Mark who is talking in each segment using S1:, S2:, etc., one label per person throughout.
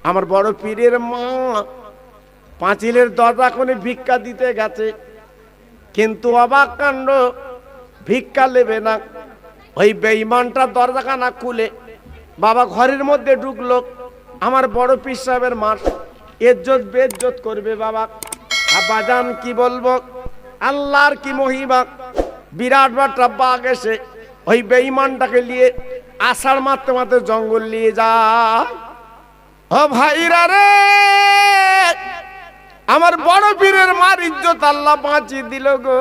S1: আমার বড় পীরের মা পাঁচিলের দরজা কোণে ভিক্ষা দিতে গেছে, কিন্তু অবাক কাণ্ড, ভিক্ষা নেবে না। ওই বেঈমানটা দরজাখানা খুলে বাবা ঘরের মধ্যে ঢুকলো। আমার বড় পীর সাহেবের মা ইজ্জত বেইজ্জত করবে বাবা। আব্বাজান কি বলবো, আল্লাহর কি মহিমা, বিরাট বাটা বাঘ এসে ওই বেঈমানটাকে নিয়ে আষাঢ় মারতে মারতে জঙ্গল নিয়ে যায়। ও ভাইরা রে, আমার বড় পীরের মার ইজ্জত আল্লাহ বাঁচিয়ে দিল গো।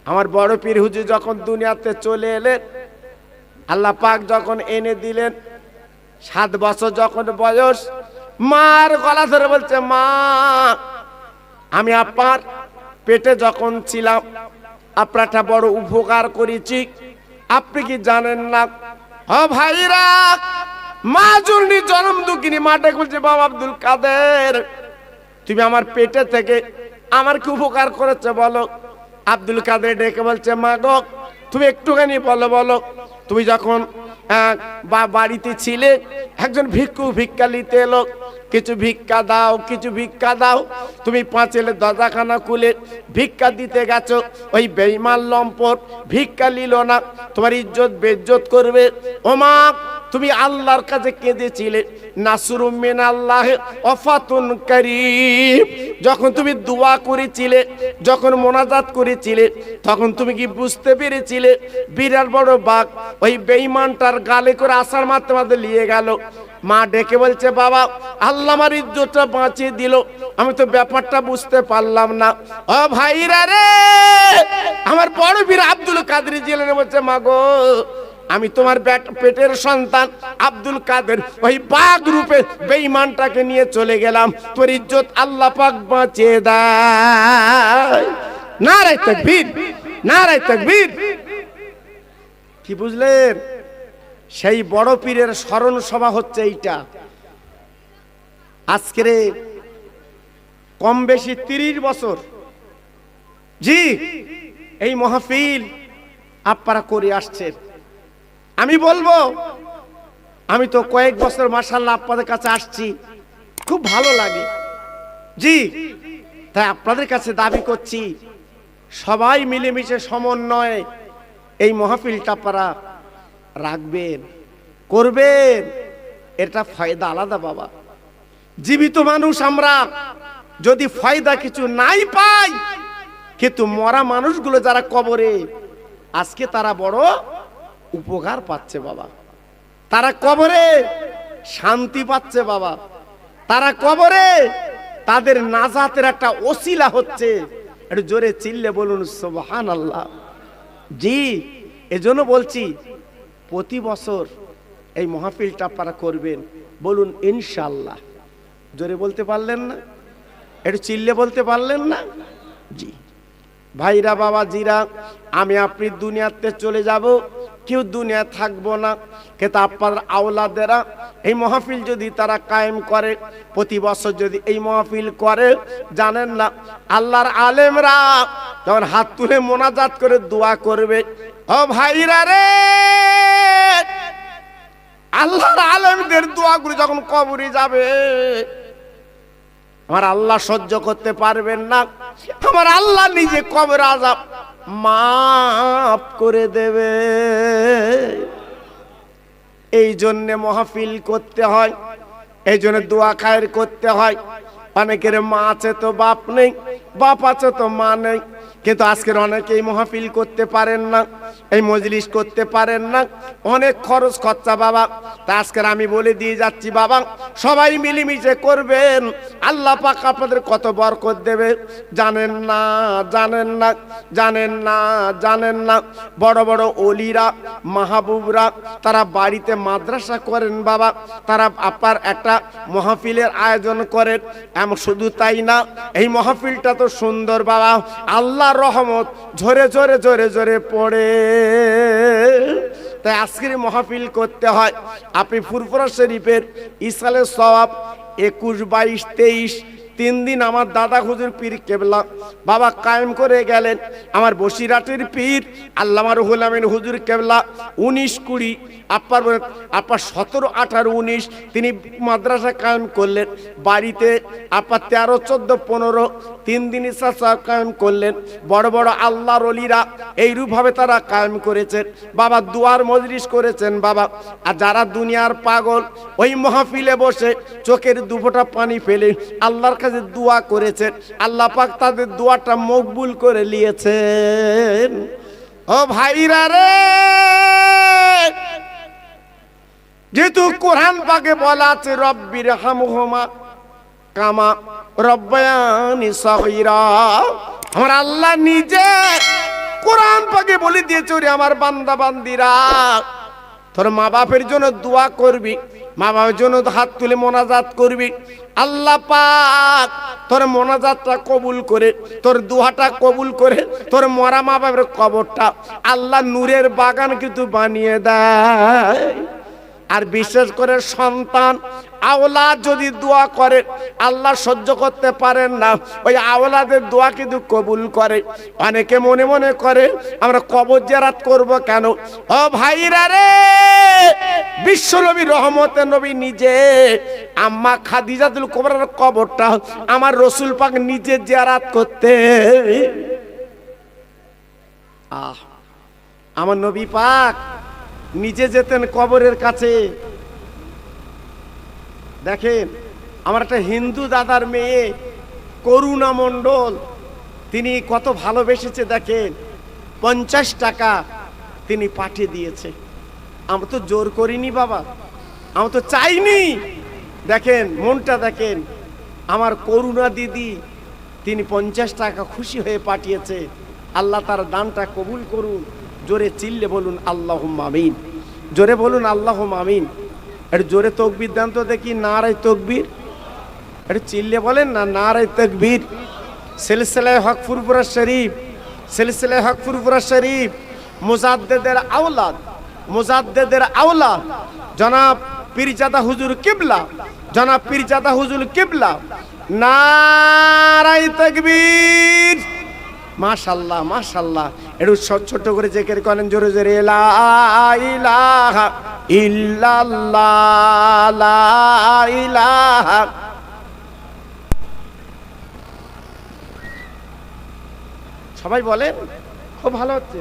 S1: আমার বড় পীর হুজুর যখন দুনিয়াতে চলে এলেন, আল্লাহ পাক যখন এনে দিলেন, 7 বছর যখন বয়স, মার গলা ধরে বলছে, মা আমি আপনার পেটে যখন ছিলাম আপনার একটা বড় উপকার করেছি, আপনি কি জানেন না? ও ভাইরা, মা জননী জনম দুঃখিনী মাঠে বলছে, বাবা আব্দুল কাদের, তুমি আমার পেটে থেকে আমার কি উপকার করেছে বলো? আব্দুল কাদের ডেকে বলছে, মা গো তুমি একটুখানি বলো বলো, তুমি যখন বাড়িতে ছিলে একজন ভিক্ষু ভিক্ষা নিতে এলো, কিছু ভিক্ষা দাও, কিছু ভিক্ষা দাও। তুমি পাঁচিলের দরজাখানা খুলে ভিক্ষা দিতে গেছো, ওই বেঈমান লম্পট ভিক্ষা নিল না, তোমার ইজ্জত বেইজ্জত করবে। ও মা, তুমি আল্লাহর কাছে কেঁদেছিলে, নাসরুম মিনাল্লাহ ওয়া ফাতুন কারীম। যখন তুমি দোয়া করেছিলে, যখন মোনাজাত করেছিলে, তখন তুমি কি বুঝতে পেরেছিলে বিরাট বড় বাঘ ওই বেঈমানটার গালে করে আষাঢ় মারতে মারতে নিয়ে গেল? মা ডেকে বলছে, বাবা আল্লাহ আমার ইজ্জতটা বাঁচিয়ে দিল, আমি তো ব্যাপারটা বুঝতে পারলাম না। ও ভাইরা রে, আমার বড় পীর আব্দুল কাদের জিলানী বলছে, মা গো আমি তোমার পেটের সন্তান আব্দুল কাদের ওই বাঘ রূপে বেঈমানটাকে নিয়ে চলে গেলাম, তোর ইজ্জত আল্লাহ পাক বাঁচিয়ে দেয়। নারে তাকবীর, নারে তাকবীর। কি বুঝলেন? সেই বড় পীরের স্মরণ সভা হচ্ছে এইটা। আজকের কম বেশি 30 বছর জি এই মাহফিল আপনারা করে আসছেন। আমি বলবো, আমি তো কয়েক বছর মাশাআল্লাহ আপনাদের কাছে আসছি, খুব ভালো লাগে জি। তাই আপনাদের কাছে দাবি করছি, সবাই মিলেমিশে সমন্বয়ে এই মাহফিলটা আপনারা রাখবেন, করবেন, এটা ফায়দা আলাদা বাবা। জীবিত মানুষ আমরা যদি ফায়দা কিছু নাই পাই, কিন্তু মরা মানুষগুলো যারা কবরে আজকে তারা বড় উপকার পাচ্ছে বাবা, তারা কবরে শান্তি পাচ্ছে বাবা, তারা কবরে তাদের নাজাতের একটা ওসিলা হচ্ছে। একটু জোরে চিল্লে বলুন সুবহানাল্লাহ। জি এজন্য বলছি, প্রতি বছর এই মাহফিলটা আপনারা করবেন, বলুন ইনশাআল্লাহ। জোরে বলতে পারলেন না? একটু চিল্লে বলতে পারলেন না? জি ভাইরা, বাবা জিরা, আমি আপনি দুনিয়াতে চলে যাব, কেউ দুনিয়া থাকবো না, কিন্তু আপনার আওলাদেরা এই মাহফিল যদি তারা কায়েম করে, প্রতি বছর যদি এই মাহফিল করে, জানেন না আল্লাহর আলেমরা যখন হাত তুলে মোনাজাত করে দোয়া করবে, ও ভাইরা রে, আল্লাহর আলেমদের দোয়াগুলো যখন কবরে যাবে, আমার আল্লাহ সহ্য করতে পারবেন না, আমার আল্লাহ নিজে কবর আযাব মাফ করে দেবে। এই জন্য মাহফিল করতে হয়, এই জন্য দোয়া খায়ের করতে হয়। অনেকের মা আছে তো বাপ নেই, বাপ আছে তো মা নেই, কিন্তু আজকের অনেকেই মাহফিল করতে পারেন না, এই মজলিস করতে পারেন না, অনেক খরচ খরচা বাবা। তা আজকের আমি বলে দিয়ে যাচ্ছি বাবা, সবাই মিলেমিশে করবেন, আল্লাহ পাক আপনাদের কত বরকত দেবে জানেন না, জানেন না, জানেন না, জানেন না। বড় বড় ওলিরা মাহবুবরা তারা বাড়িতে মাদ্রাসা করেন বাবা, তারা আপনার একটা মাহফিলের আয়োজন করেন। এমন শুধু তাই না, এই মাহফিলটা তো সুন্দর বাবা, আল্লাহর রহমত ঝরে ঝরে ঝরে ঝরে পড়ে। তাই আজকের মাহফিল করতে হয়। আপনি ফুরফুরা শরীফের ইসালে সওয়াব 21, 22, 23 তিন দিন আমার দাদা হুজুর পীর কেবলা বাবা কায়েম করে গেলেন। আমার বসিরহাটের পীর আল্লামা রুহুল আমিন হুজুর কেবলা 19-20 আপনার 17, 18, 19 তিনি মাদ্রাসা কায়েম করলেন। বাড়িতে আপনার 13, 14, 15 তিন দিন ইসা কায়েম করলেন। বড় বড় আল্লাহর ওলিরা এইরূপভাবে তারা কায়েম করেছেন বাবা, দুয়ার মজলিস করেছেন বাবা। আর যারা দুনিয়ার পাগল ওই মাহফিলে বসে চোখের দুফোঁটা পানি ফেলে আল্লাহর কাছে দোয়া করেছেন, আল্লাহ পাক তাদের দোয়াটা মকবুল করে নিয়েছেন। ও ভাইরা রে, যেহেতু কোরআন পাকে বলা আছে রব্বির হামহুমা কামা রব্বায়ানি সগীরা, আমার আল্লাহ নিজে কোরআন পাকে বলে দিয়েছে ওরে আমার বান্দা বান্দিরা, তোর মা বাপের জন্য দোয়া করবি, মা বাবার জন্য হাত তুলে মোনাজাত করবি, আল্লাহ পাক তোর মোনাজাতটা কবুল করে, তোর দোয়াটা কবুল করে, তোর মরা মা বাবার কবরটা আল্লাহ নূরের বাগান কিন্তু বানিয়ে দেয়। আর বিশেষ করে সন্তান আওলাদ যদি দোয়া করে আল্লাহ সহ্য করতে পারেন না, ওই আওলাদের দোয়া কিন্তু কবুল করে। অনেকে মনে মনে করে আমরা কবর জিয়ারত করব কেন? ও ভাইরা রে, বিশ্বনবী রহমতের নবী নিজে আম্মা খাদিজাতুল কুবরার কবরটা আমার রাসূল পাক নিজে জিয়ারত করতে। আমার নবী পাক নিজে যেতেন কবরের কাছে। দেখেন, আমার একটা হিন্দু দাদার মেয়ে করুণা মণ্ডল, তিনি কত ভালোবেসেছে দেখেন, 50 টাকা তিনি পাঠিয়ে দিয়েছে। আমরা তো জোর করিনি বাবা, আমরা তো চাইনি। দেখেন মনটা দেখেন, আমার করুণা দিদি তিনি 50 টাকা খুশি হয়ে পাঠিয়েছে। আল্লাহ তার দানটা কবুল করুন। জোরে চিল্লে বলুন আল্লাহুম্মা আমিন, জোরে বলুন আল্লাহুম্মা আমিন। একটু জোরে তাকবীর দেন তো দেখি, নারায়ে তাকবীর। একটু চিল্লে বলেন না, নারায়ে তাকবীর। সিলসিলায়ে হক ফুরফুরা শরীফ, সিলসিলায়ে হক ফুরফুরা শরীফ মুজাদ্দেদের আওলাদ, মুজাদ্দেদের আওলাদ জনাব পীরজাদা হুজুর কিবলা, জনাব পীরজাদা হুজুর কিবলা, নারায়ে তাকবীর। মাশাআল্লাহ মাশাআল্লাহ। একটু ছোট করে জিকির করেন জোরে জোরে, লা ইলাহা ইল্লাল্লাহ, লা ইলাহা। সবাই বলেন, খুব ভালো হচ্ছে।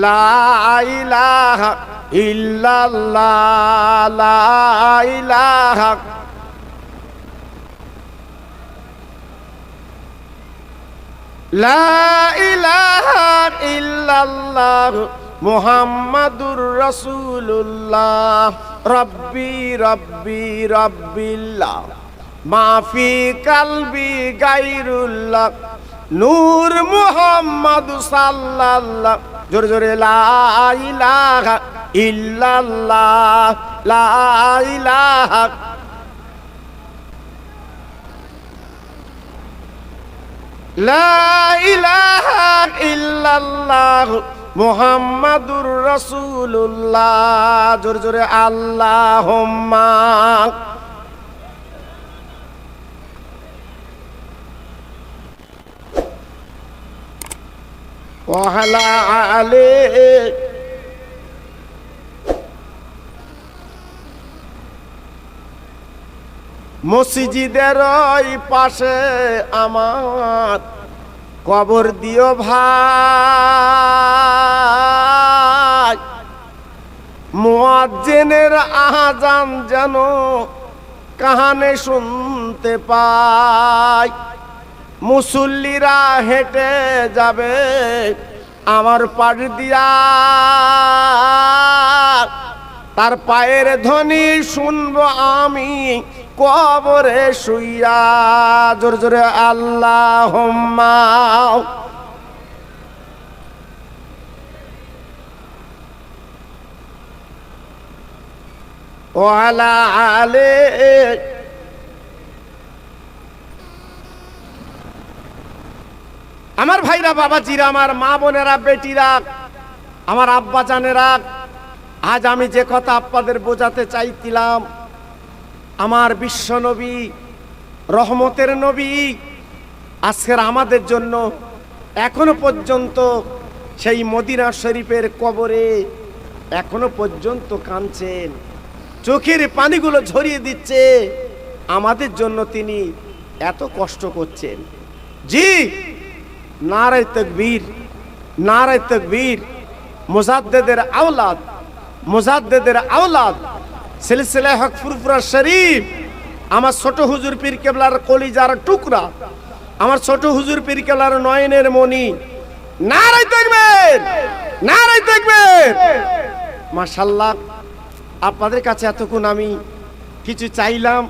S1: লা ইলাহা ইল্লাল্লাহ, লা ইলাহা লা ইলাহা ইল্লাল্লাহ মুহাম্মাদুর রাসূলুল্লাহ, রব্বি রব্বি রব্বিল্লাহ, মাফি কালবি গায়রুল্লাহ, নূর মুহাম্মদ সাল্লাল্লাহ। জোরে জোরে, লা ইলাহা ইল্লাল্লাহ, লা ইলাহা লা ইলাহা ইল্লাল্লাহ মুহাম্মাদুর রাসূলুল্লাহ। জোরে জোরে আল্লাহুম্মা। ওয়া আলা আলি। মসজিদের ওই পাশে আমার কবর দিও ভাই, মুয়াজ্জিনের আযান যেন কানে শুনতে পাই। মুসল্লিরা হেঁটে যাবে আমার পাশ দিয়া, তার পায়ের ধ্বনি শুনবো আমি কবরে শুইয়া। জোরে জোরে আল্লাহুম্মা। ওয়া আলা আলি। আমার ভাইরা, বাবাজিরা, আমার মা বোনেরা, বেটিরা, আমার আব্বা জানেরা, আজ আমি যে কথা আপনাদের বোঝাতে চাইছিলাম, আমার বিশ্ব নবী, রহমতের নবী আজকের আমাদের জন্য এখনো পর্যন্ত সেই মদিনা শরীফের কবরে এখনো পর্যন্ত কাঁদছেন, চোখের পানিগুলো ঝরিয়ে দিচ্ছে। আমাদের জন্য তিনি এত কষ্ট করছেন। জি, নারায়ে তাকবীর, নারায়ে তাকবীর। মুজাদ্দেদের আওলাদ, মুজাদ্দেদের আওলাদ, সিলসিলা হক ফুরফুরা শরীফ, আমার ছোট হুজুর পীর কেবলার কলিজার টুকরা, আমার ছোট হুজুর পীর কেবলার নয়নের মণি। নারায়ে তাকবীর, নারায়ে তাকবীর। মাশাআল্লাহ, আপনাদের কাছে এতক্ষণ আমি কিছু চাইলাম,